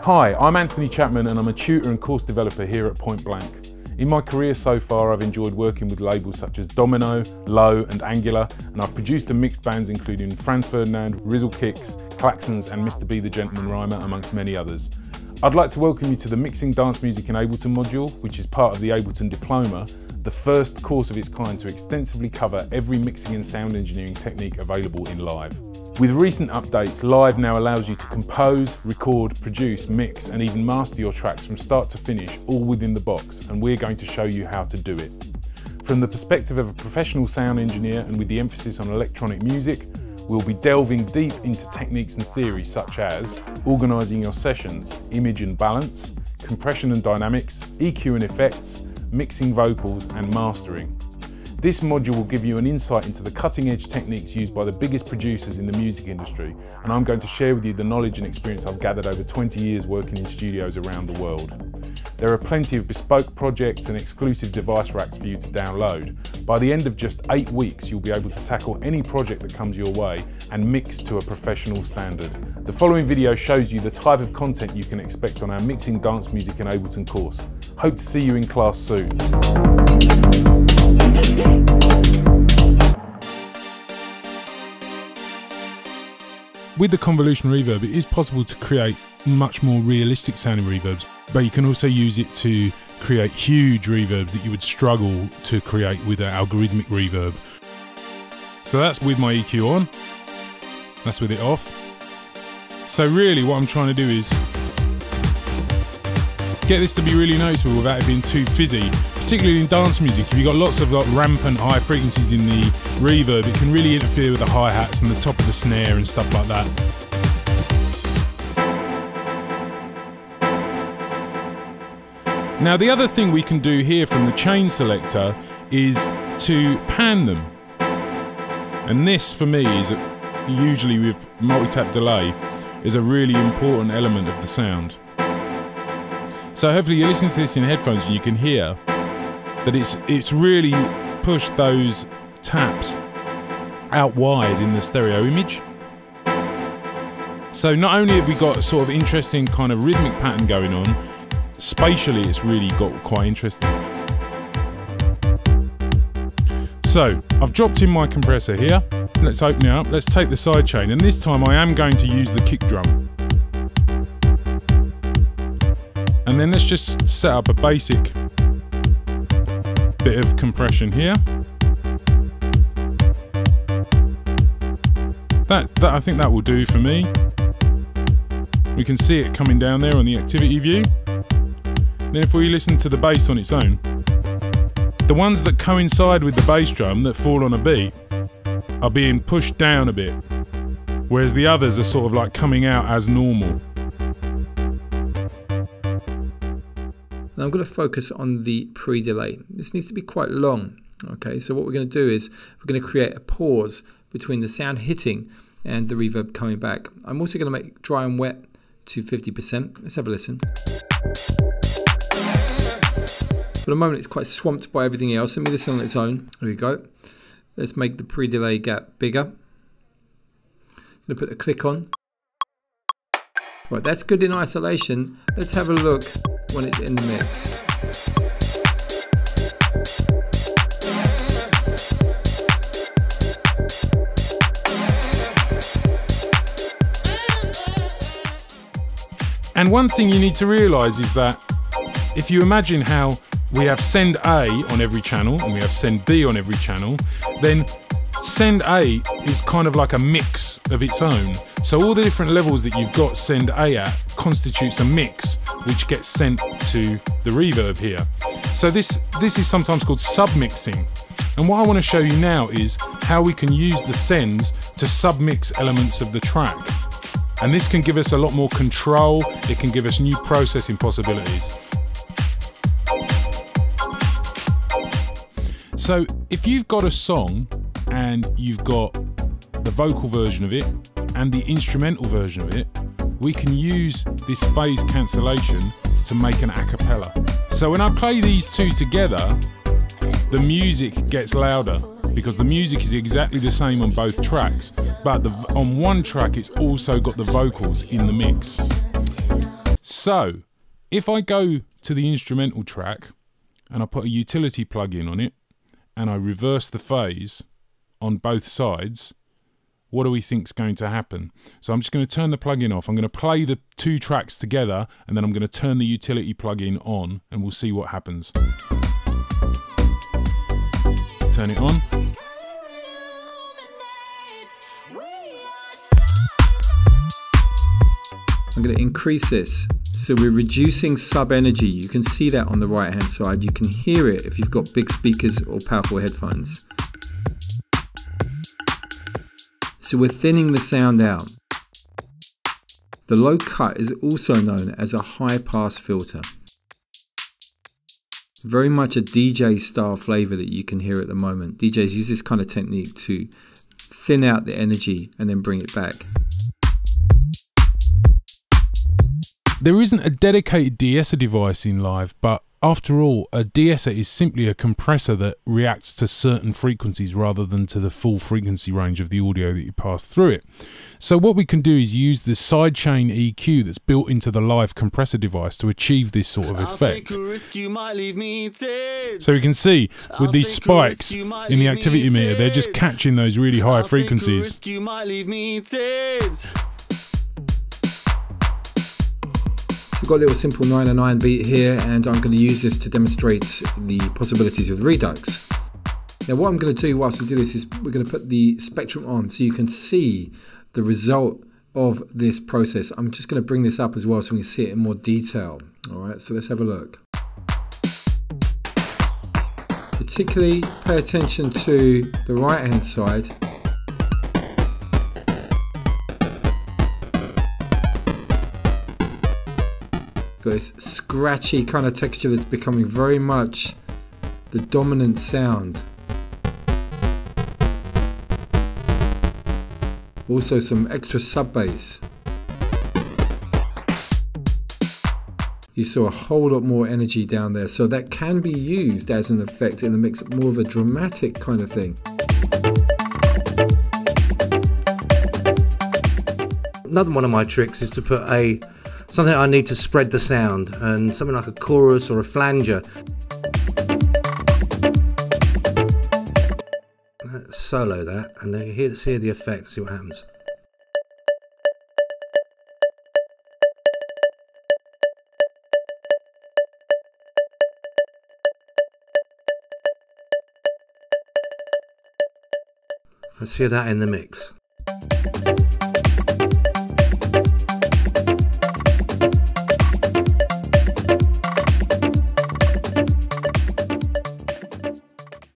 Hi, I'm Anthony Chapman and I'm a tutor and course developer here at Point Blank. In my career so far, I've enjoyed working with labels such as Domino, Low and Angular, and I've produced and mixed bands including Franz Ferdinand, Rizzle Kicks, Klaxons and Mr. B the Gentleman Rhymer, amongst many others. I'd like to welcome you to the Mixing Dance Music in Ableton module, which is part of the Ableton Diploma, the first course of its kind to extensively cover every mixing and sound engineering technique available in Live. With recent updates, Live now allows you to compose, record, produce, mix and even master your tracks from start to finish, all within the box, and we're going to show you how to do it. From the perspective of a professional sound engineer and with the emphasis on electronic music, we'll be delving deep into techniques and theories such as organising your sessions, image and balance, compression and dynamics, EQ and effects, mixing vocals and mastering. This module will give you an insight into the cutting-edge techniques used by the biggest producers in the music industry, and I'm going to share with you the knowledge and experience I've gathered over 20 years working in studios around the world. There are plenty of bespoke projects and exclusive device racks for you to download. By the end of just 8 weeks, you'll be able to tackle any project that comes your way and mix to a professional standard. The following video shows you the type of content you can expect on our Mixing Dance Music in Ableton course. Hope to see you in class soon. With the convolution reverb, it is possible to create much more realistic sounding reverbs, but you can also use it to create huge reverbs that you would struggle to create with an algorithmic reverb. So that's with my EQ on, that's with it off. So really what I'm trying to do is get this to be really noticeable without it being too fizzy. Particularly in dance music, if you've got lots of rampant high frequencies in the reverb, it can really interfere with the hi-hats and the top of the snare and stuff like that. Now the other thing we can do here from the chain selector is to pan them. And this for me is, usually with multi-tap delay, is a really important element of the sound. So hopefully you're listening to this in headphones and you can hear that it's really pushed those taps out wide in the stereo image. So not only have we got a sort of interesting kind of rhythmic pattern going on, spatially it's really got quite interesting. So I've dropped in my compressor here. Let's open it up. Let's take the sidechain, and this time I am going to use the kick drum. And then let's just set up a basic bit of compression here. I think that will do for me. We can see it coming down there on the activity view. Then if we listen to the bass on its own, the ones that coincide with the bass drum that fall on a beat are being pushed down a bit, whereas the others are sort of like coming out as normal. Now I'm going to focus on the pre-delay. This needs to be quite long. Okay, so what we're going to do is we're going to create a pause between the sound hitting and the reverb coming back. I'm also going to make dry and wet to 50%. Let's have a listen. For the moment it's quite swamped by everything else. Let me listen on its own. There we go. Let's make the pre-delay gap bigger. I'm going to put a click on. Right, that's good in isolation. Let's have a look when it's in the mix. And one thing you need to realise is that if you imagine how we have send A on every channel and we have send B on every channel, then send A is kind of like a mix of its own. So all the different levels that you've got send A at constitutes a mix which gets sent to the reverb here. So this is sometimes called submixing. And what I want to show you now is how we can use the sends to submix elements of the track. And this can give us a lot more control, it can give us new processing possibilities. So if you've got a song and you've got the vocal version of it and the instrumental version of it, we can use this phase cancellation to make an a cappella. So when I play these two together, the music gets louder because the music is exactly the same on both tracks, but on one track it's also got the vocals in the mix. So if I go to the instrumental track and I put a utility plugin on it and I reverse the phase on both sides, what do we think is going to happen? So I'm just going to turn the plugin off. I'm going to play the two tracks together and then I'm going to turn the utility plugin on and we'll see what happens. Turn it on. I'm going to increase this. So we're reducing sub energy. You can see that on the right hand side. You can hear it if you've got big speakers or powerful headphones. So we're thinning the sound out. The low cut is also known as a high pass filter. Very much a DJ style flavor that you can hear at the moment. DJs use this kind of technique to thin out the energy and then bring it back. There isn't a dedicated de-esser device in Live, but after all, a de-esser is simply a compressor that reacts to certain frequencies rather than to the full frequency range of the audio that you pass through it. So what we can do is use the Sidechain EQ that's built into the Live compressor device to achieve this sort of effect. So we can see with these spikes in the activity meter, they're just catching those really high frequencies. We've got a little simple 909 beat here, and I'm going to use this to demonstrate the possibilities with Redux. Now what I'm going to do whilst we do this is we're going to put the spectrum on so you can see the result of this process. I'm just going to bring this up as well so we can see it in more detail. Alright, so let's have a look. Particularly pay attention to the right hand side. Got this scratchy kind of texture that's becoming very much the dominant sound. Also some extra sub bass. You saw a whole lot more energy down there, so that can be used as an effect in the mix, more of a dramatic kind of thing. Another one of my tricks is to put something I need to spread the sound, and something like a chorus or a flanger. Solo that, and then let's hear the effect, see what happens. Let's hear that in the mix.